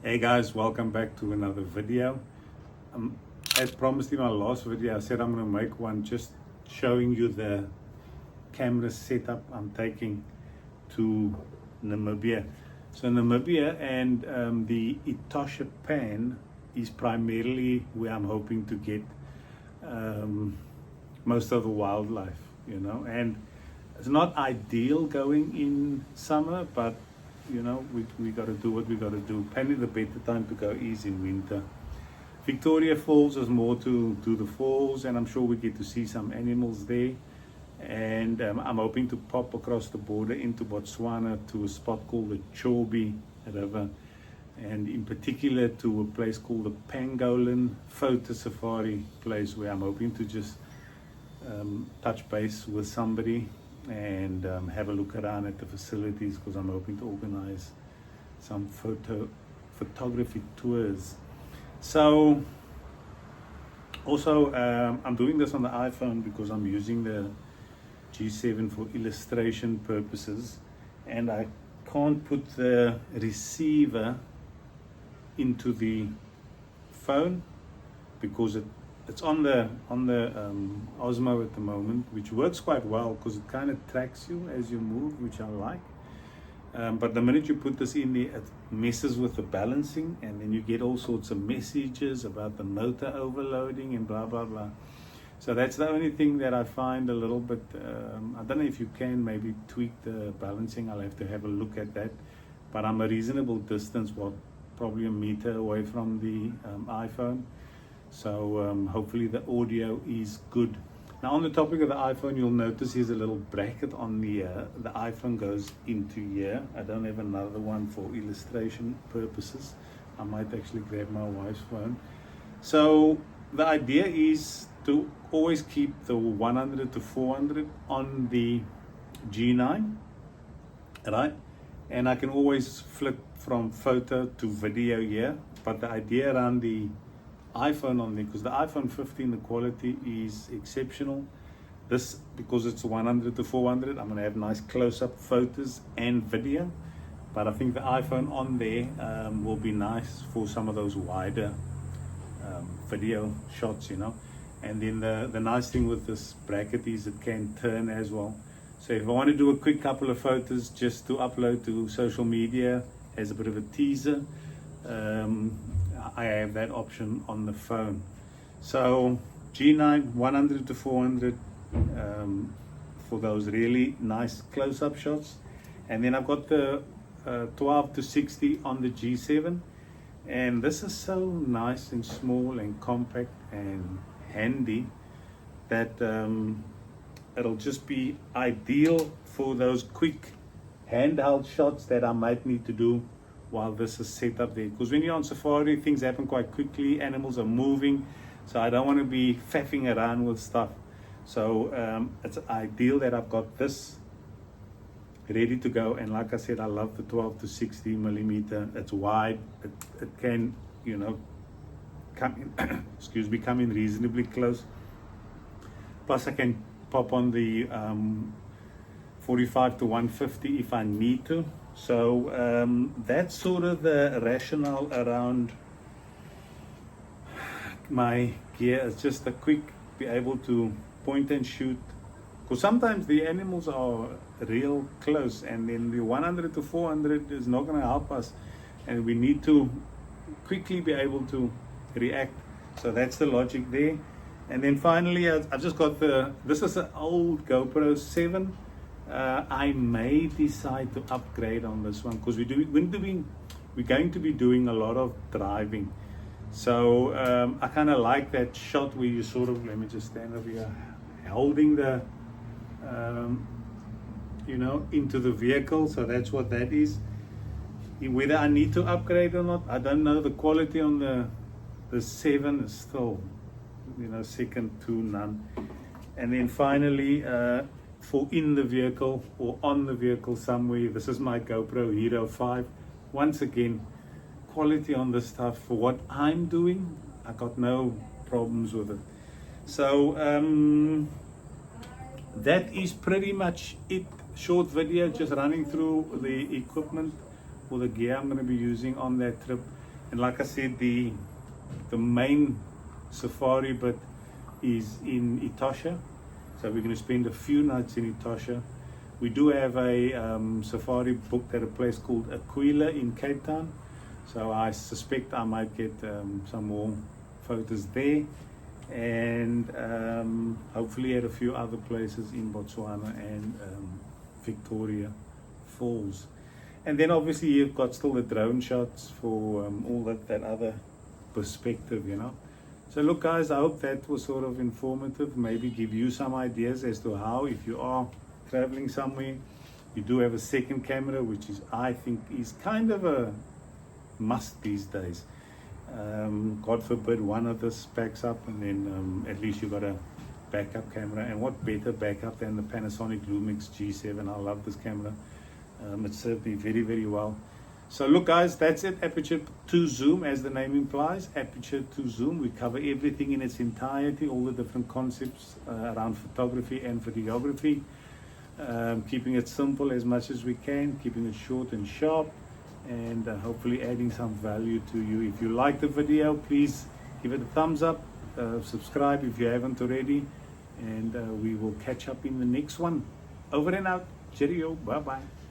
Hey guys, welcome back to another video. As promised in my last video, I said I'm going to make one just showing you the camera setup I'm taking to Namibia. So Namibia and the Etosha Pan is primarily where I'm hoping to get most of the wildlife, and it's not ideal going in summer, but we got to do what we got to do. Apparently the better time to go is in winter. Victoria Falls is more to the falls, and I'm sure we get to see some animals there. And I'm hoping to pop across the border into Botswana to a spot called the Chobe River, and in particular to a place called the Pangolin Photo Safari place, where I'm hoping to just touch base with somebody and have a look around at the facilities, because I'm hoping to organize some photography tours. So also I'm doing this on the iPhone because I'm using the G7 for illustration purposes, and I can't put the receiver into the phone because it's on the Osmo at the moment, which works quite well because it kind of tracks you as you move, which I like. But the minute you put this in there, it messes with the balancing, and then you get all sorts of messages about the motor overloading and blah blah blah. So that's the only thing that I find a little bit, I don't know if you can maybe tweak the balancing. I'll have to have a look at that. But I'm a reasonable distance, probably a meter away from the iPhone. So hopefully the audio is good. Now on the topic of the iPhone, you'll notice here's a little bracket on the iPhone goes into here. I don't have another one for illustration purposes. I might actually grab my wife's phone. So the idea is to always keep the 100 to 400 on the G9, right? And I can always flip from photo to video here. But the idea around the iPhone on there, because the iPhone 15, the quality is exceptional. This, because it's 100 to 400, I'm going to have nice close-up photos and video. But I think the iPhone on there will be nice for some of those wider video shots, And then the nice thing with this bracket is it can turn as well. So if I want to do a quick couple of photos just to upload to social media as a bit of a teaser, I have that option on the phone. So G9 100 to 400 for those really nice close-up shots, and then I've got the 12 to 60 on the G7, and this is so nice and small and compact and handy that it'll just be ideal for those quick handheld shots that I might need to do while this is set up there. Because when you're on safari, things happen quite quickly, animals are moving, so I don't want to be faffing around with stuff. So it's ideal that I've got this ready to go. And like I said, I love the 12 to 60 millimeter. It's wide, it can come in, come in reasonably close. Plus I can pop on the 45 to 150 if I need to. So that's sort of the rationale around my gear. It's just a quick, be able to point and shoot, because sometimes the animals are real close, and then the 100 to 400 is not going to help us, and we need to quickly be able to react. So that's the logic there. And then finally, I've just got this is an old GoPro 7. I may decide to upgrade on this one, because we're going to be doing a lot of driving. So I kind of like that shot where you sort of, let me just stand over here, holding the into the vehicle. So that's what that is. Whether I need to upgrade or not, I don't know. The quality on the 7 is still second to none. And then finally, for in the vehicle or on the vehicle somewhere, this is my GoPro Hero 5. Once again, quality on this stuff for what I'm doing, I got no problems with it. So that is pretty much it. Short video just running through the equipment or the gear I'm going to be using on that trip. And like I said, the main safari bit is in Etosha, so we're going to spend a few nights in Etosha. We do have a safari booked at a place called Aquila in Cape Town, so I suspect I might get some more photos there, and hopefully at a few other places in Botswana and Victoria Falls. And then obviously you've got still the drone shots for all that other perspective, you know. So look guys, I hope that was sort of informative, maybe give you some ideas as to how, if you are traveling somewhere, you do have a second camera, which is, I think, is kind of a must these days. God forbid one of this backs up, and then at least you got a backup camera. And what better backup than the Panasonic Lumix G7? I love this camera. It served me very, very well. So look guys, that's it. Aperture 2 zoom, as the name implies. Aperture 2 zoom. We cover everything in its entirety, all the different concepts around photography and videography. Keeping it simple as much as we can, keeping it short and sharp, and hopefully adding some value to you. If you like the video, please give it a thumbs up, subscribe if you haven't already, and we will catch up in the next one. Over and out. Cheerio. Bye bye.